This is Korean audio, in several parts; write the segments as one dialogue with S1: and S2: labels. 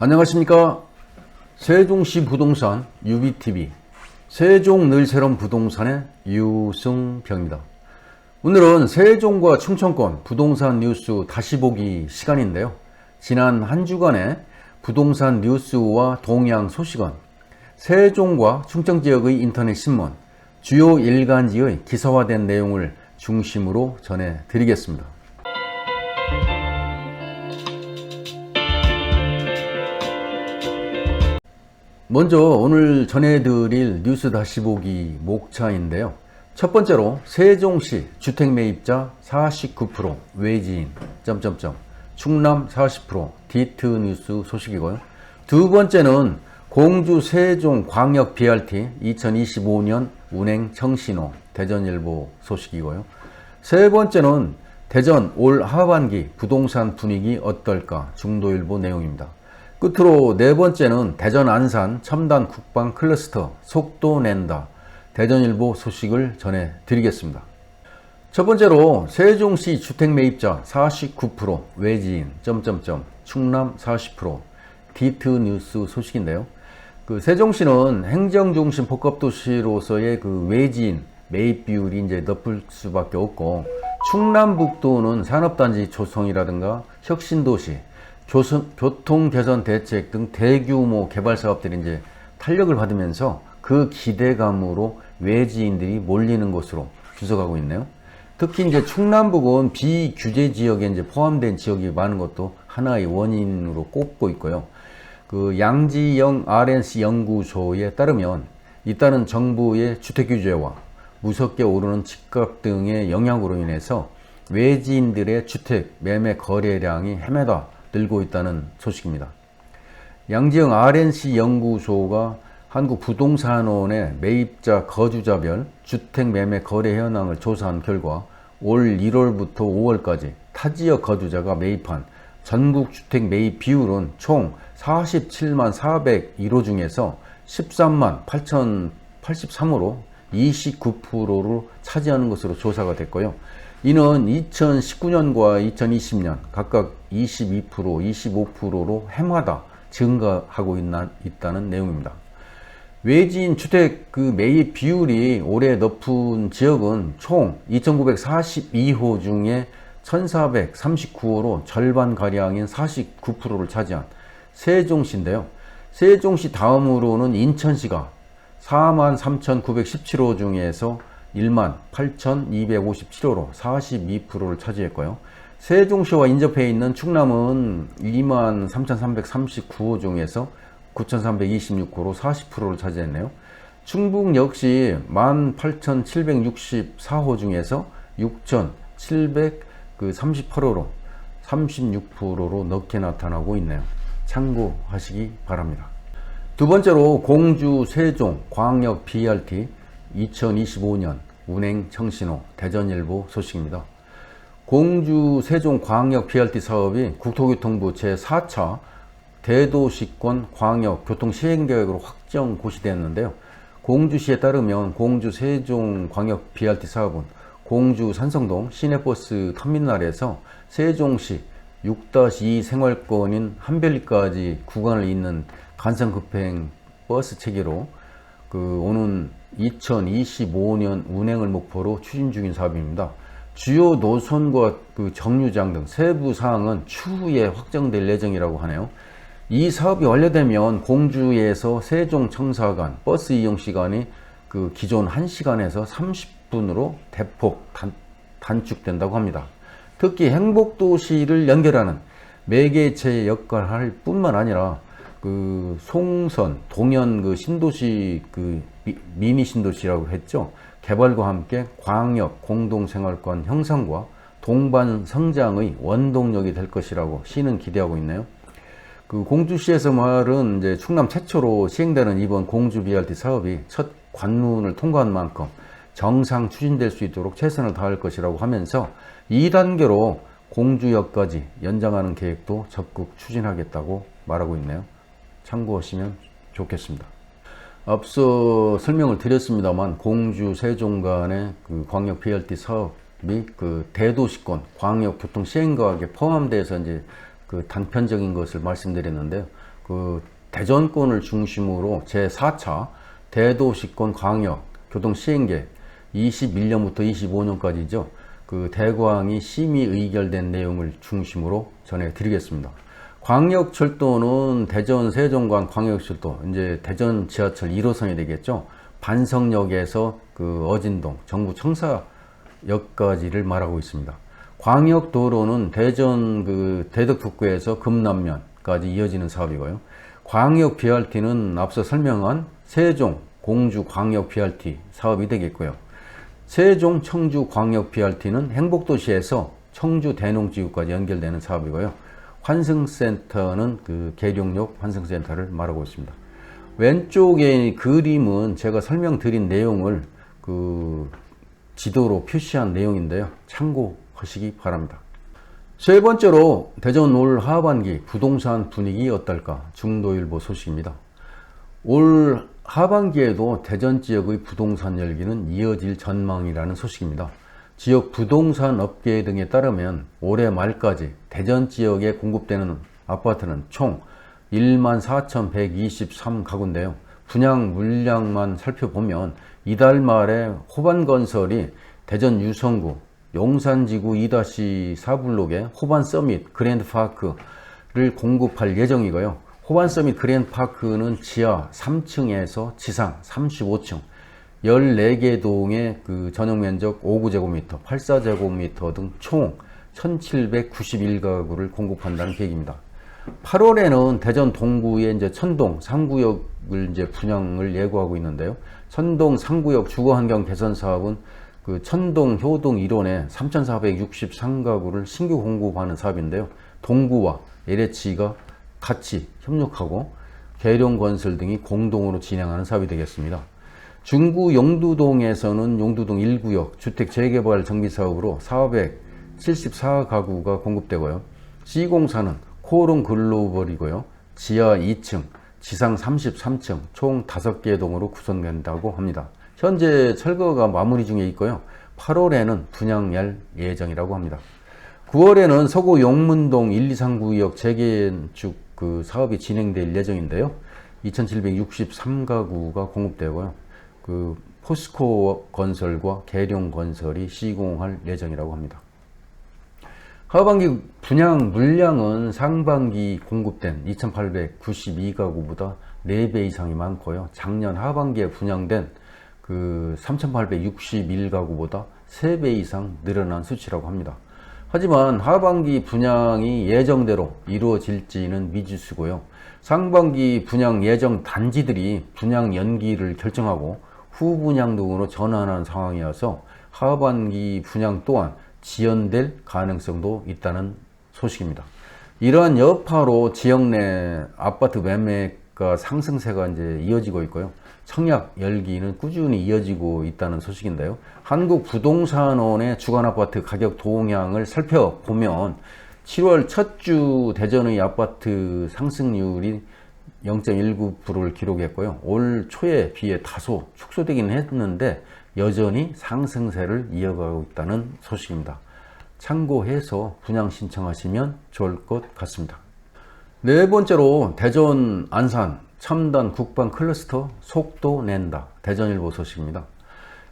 S1: 안녕하십니까. 세종시 부동산 유비TV 세종 늘 새로운 부동산의 유승평입니다. 오늘은 세종과 충청권 부동산 뉴스 다시 보기 시간인데요. 지난 한 주간의 부동산 뉴스와 동향 소식은 세종과 충청지역의 인터넷 신문, 주요 일간지의 기사화된 내용을 중심으로 전해드리겠습니다. 먼저 오늘 전해드릴 뉴스 다시 보기 목차인데요. 첫 번째로 세종시 주택매입자 49% 외지인... 충남 40% 디트 뉴스 소식이고요. 두 번째는 공주 세종 광역 BRT 2025년 운행 청신호 대전일보 소식이고요. 세 번째는 대전 올 하반기 부동산 분위기 어떨까 중도일보 내용입니다. 끝으로 네 번째는 대전 안산 첨단 국방 클러스터 속도 낸다 대전일보 소식을 전해드리겠습니다. 첫 번째로 세종시 주택매입자 49% 외지인... 충남 40% 디트 뉴스 소식인데요. 세종시는 행정중심 복합도시로서의 외지인 매입 비율이 이제 높을 수밖에 없고, 충남북도는 산업단지 조성이라든가 혁신도시, 교통개선 대책 등 대규모 개발 사업들이 이제 탄력을 받으면서 그 기대감으로 외지인들이 몰리는 것으로 주석하고 있네요. 특히 이제 충남북은 비규제 지역에 이제 포함된 지역이 많은 것도 하나의 원인으로 꼽고 있고요. 양지영 RNC 연구소에 따르면 이따른 정부의 주택 규제와 무섭게 오르는 집값 등의 영향으로 인해서 외지인들의 주택 매매 거래량이 헤매다 늘고 있다는 소식입니다. 양지영 RNC 연구소가 한국부동산원의 매입자 거주자별 주택 매매 거래 현황을 조사한 결과 올 1월부터 5월까지 타지역 거주자가 매입한 전국 주택 매입 비율은 총 47만 401호 중에서 13만 8,083호로 29%를 차지하는 것으로 조사가 됐고요. 이는 2019년과 2020년 각각 22%, 25%로 해마다 증가하고 있다는 내용입니다. 외지인 주택 매입 비율이 올해 높은 지역은 총 2,942호 중에 1,439호로 절반가량인 49%를 차지한 세종시인데요. 세종시 다음으로는 인천시가 43,917호 중에서 18,257호로 42%를 차지했고요. 세종시와 인접해 있는 충남은 23,339호 중에서 9,326호로 40%를 차지했네요. 충북 역시 18,764호 중에서 6,738호로 36%로 높게 나타나고 있네요. 참고하시기 바랍니다. 두 번째로 공주 세종 광역 BRT 2025년 운행 청신호 대전일보 소식입니다. 공주 세종 광역 BRT 사업이 국토교통부 제4차 대도시권 광역 교통 시행계획으로 확정 고시되었는데요. 공주시에 따르면 공주 세종 광역 BRT 사업은 공주 산성동 시내버스 터미널에서 세종시 6-2 생활권인 한별리까지 구간을 잇는 간선급행 버스 체계로 오는 2025년 운행을 목표로 추진 중인 사업입니다. 주요 노선과 정류장 등 세부 사항은 추후에 확정될 예정이라고 하네요. 이 사업이 완료되면 공주에서 세종 청사 간 버스 이용 시간이 기존 1시간에서 30분으로 대폭 단축된다고 합니다. 특히 행복도시를 연결하는 매개체 역할을 할 뿐만 아니라 송선, 동연 신도시 미니 신도시라고 했죠. 개발과 함께 광역 공동생활권 형성과 동반 성장의 원동력이 될 것이라고 시는 기대하고 있네요. 공주시에서 말은 이제 충남 최초로 시행되는 이번 공주 BRT 사업이 첫 관문을 통과한 만큼 정상 추진될 수 있도록 최선을 다할 것이라고 하면서 2단계로 공주역까지 연장하는 계획도 적극 추진하겠다고 말하고 있네요. 참고하시면 좋겠습니다. 앞서 설명을 드렸습니다만 공주 세종 간의 광역 BRT 사업이 대도시권 광역 교통 시행계획에 포함돼서 이제 단편적인 것을 말씀드렸는데요. 그 대전권을 중심으로 제4차 대도시권 광역 교통 시행계획 21년부터 25년까지죠. 그 대광이 심의 의결된 내용을 중심으로 전해드리겠습니다. 광역철도는 대전 세종간 광역철도, 이제 대전 지하철 1호선이 되겠죠. 반석역에서 그 어진동 정부 청사역까지를 말하고 있습니다. 광역도로는 대전 그 대덕북구에서 금남면까지 이어지는 사업이고요. 광역 BRT는 앞서 설명한 세종 공주 광역 BRT 사업이 되겠고요. 세종 청주 광역 BRT는 행복도시에서 청주 대농지구까지 연결되는 사업이고요. 환승센터는 그 계룡역 환승센터를 말하고 있습니다. 왼쪽의 그림은 제가 설명드린 내용을 그 지도로 표시한 내용인데요. 참고하시기 바랍니다. 세 번째로 대전 올 하반기 부동산 분위기 어떨까? 중도일보 소식입니다. 올 하반기에도 대전 지역의 부동산 열기는 이어질 전망이라는 소식입니다. 지역 부동산 업계 등에 따르면 올해 말까지 대전 지역에 공급되는 아파트는 총 14,123가구인데요. 분양 물량만 살펴보면 이달 말에 호반건설이 대전 유성구 용산지구 2-4블록의 호반서밋 그랜드파크를 공급할 예정이고요. 호반서밋 그랜드파크는 지하 3층에서 지상 35층 14개 동의 그 전용면적 5구제곱미터, 84제곱미터 등 총 1,791가구를 공급한다는 계획입니다. 8월에는 대전 동구의 이제 천동 3구역을 이제 분양을 예고하고 있는데요. 천동 3구역 주거환경 개선 사업은 그 천동 효동 1원에 3,463가구를 신규 공급하는 사업인데요. 동구와 LH가 같이 협력하고 계룡건설 등이 공동으로 진행하는 사업이 되겠습니다. 중구 용두동에서는 용두동 1구역 주택 재개발 정비 사업으로 474가구가 공급되고요. C공사는 코오롱 글로벌이고요. 지하 2층, 지상 33층 총 5개 동으로 구성된다고 합니다. 현재 철거가 마무리 중에 있고요. 8월에는 분양할 예정이라고 합니다. 9월에는 서구 용문동 1, 2, 3구역 재개축 그 사업이 진행될 예정인데요. 2,763가구가 공급되고요. 그 포스코 건설과 계룡 건설이 시공할 예정이라고 합니다. 하반기 분양 물량은 상반기 공급된 2,892가구보다 4배 이상이 많고요. 작년 하반기에 분양된 그 3,861가구보다 3배 이상 늘어난 수치라고 합니다. 하지만 하반기 분양이 예정대로 이루어질지는 미지수고요. 상반기 분양 예정 단지들이 분양 연기를 결정하고 후분양 등으로 전환한 상황이어서 하반기 분양 또한 지연될 가능성도 있다는 소식입니다. 이러한 여파로 지역 내 아파트 매매가 상승세가 이제 이어지고 있고요. 청약 열기는 꾸준히 이어지고 있다는 소식인데요. 한국부동산원의 주간 아파트 가격 동향을 살펴보면 7월 첫 주 대전의 아파트 상승률이 0.19%를 기록했고요. 올 초에 비해 다소 축소되기는 했는데 여전히 상승세를 이어가고 있다는 소식입니다. 참고해서 분양 신청하시면 좋을 것 같습니다. 네 번째로 대전 안산 첨단 국방 클러스터 속도 낸다. 대전일보 소식입니다.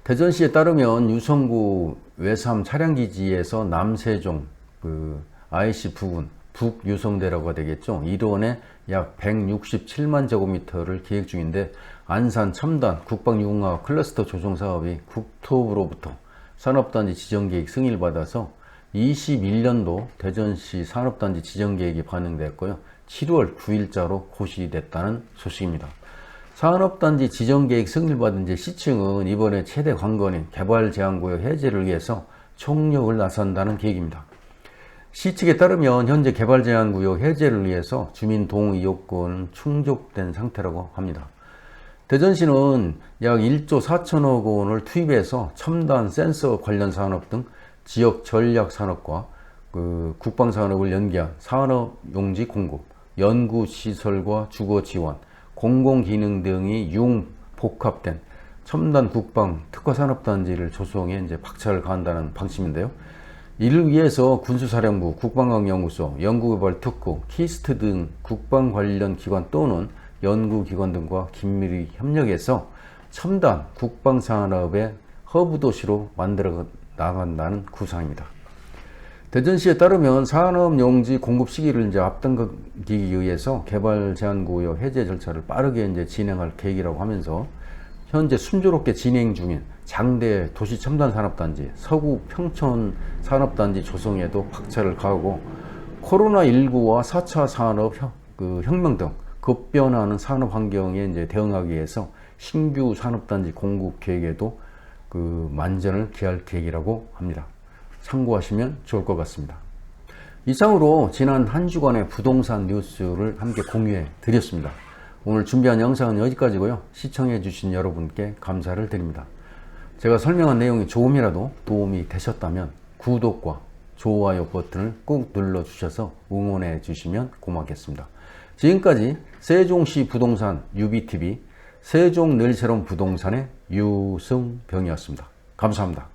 S1: 대전시에 따르면 유성구 외삼 차량기지에서 남세종 그 IC 부근 북유성대라고 되겠죠. 1원에 약 167만 제곱미터를 계획 중인데 안산 첨단 국방융합 클러스터 조성 사업이 국토부로부터 산업단지 지정계획 승인을 받아서 21년도 대전시 산업단지 지정계획이 반영됐고요. 7월 9일자로 고시됐다는 소식입니다. 산업단지 지정계획 승인을 받은 이제 시층은 이번에 최대 관건인 개발제한구역 해제를 위해서 총력을 나선다는 계획입니다. 시측에 따르면 현재 개발제한구역 해제를 위해서 주민 동의 요건은 충족된 상태라고 합니다. 대전시는 약 1조 4천억 원을 투입해서 첨단 센서 관련 산업 등 지역 전략 산업과 그 국방산업을 연계한 산업용지 공급, 연구시설과 주거 지원, 공공기능 등이 융복합된 첨단 국방 특화산업단지를 조성해 이제 박차를 가한다는 방침인데요. 이를 위해서 군수사령부, 국방과학연구소, 연구개발특구, 키스트 등 국방 관련 기관 또는 연구기관 등과 긴밀히 협력해서 첨단 국방산업의 허브 도시로 만들어 나간다는 구상입니다. 대전시에 따르면 산업용지 공급 시기를 이제 앞당기기 위해서 개발 제한구역 해제 절차를 빠르게 이제 진행할 계획이라고 하면서 현재 순조롭게 진행 중인 장대 도시첨단산업단지, 서구 평촌 산업단지 조성에도 박차를 가하고 코로나19와 4차 산업 혁명 등 급변하는 산업 환경에 이제 대응하기 위해서 신규 산업단지 공급 계획에도 만전을 기할 계획이라고 합니다. 참고하시면 좋을 것 같습니다. 이상으로 지난 한 주간의 부동산 뉴스를 함께 공유해 드렸습니다. 오늘 준비한 영상은 여기까지고요. 시청해 주신 여러분께 감사를 드립니다. 제가 설명한 내용이 조금이라도 도움이 되셨다면 구독과 좋아요 버튼을 꾹 눌러 주셔서 응원해 주시면 고맙겠습니다. 지금까지 세종시 부동산 UBTV 세종 늘 새로운 부동산의 유승병이었습니다. 감사합니다.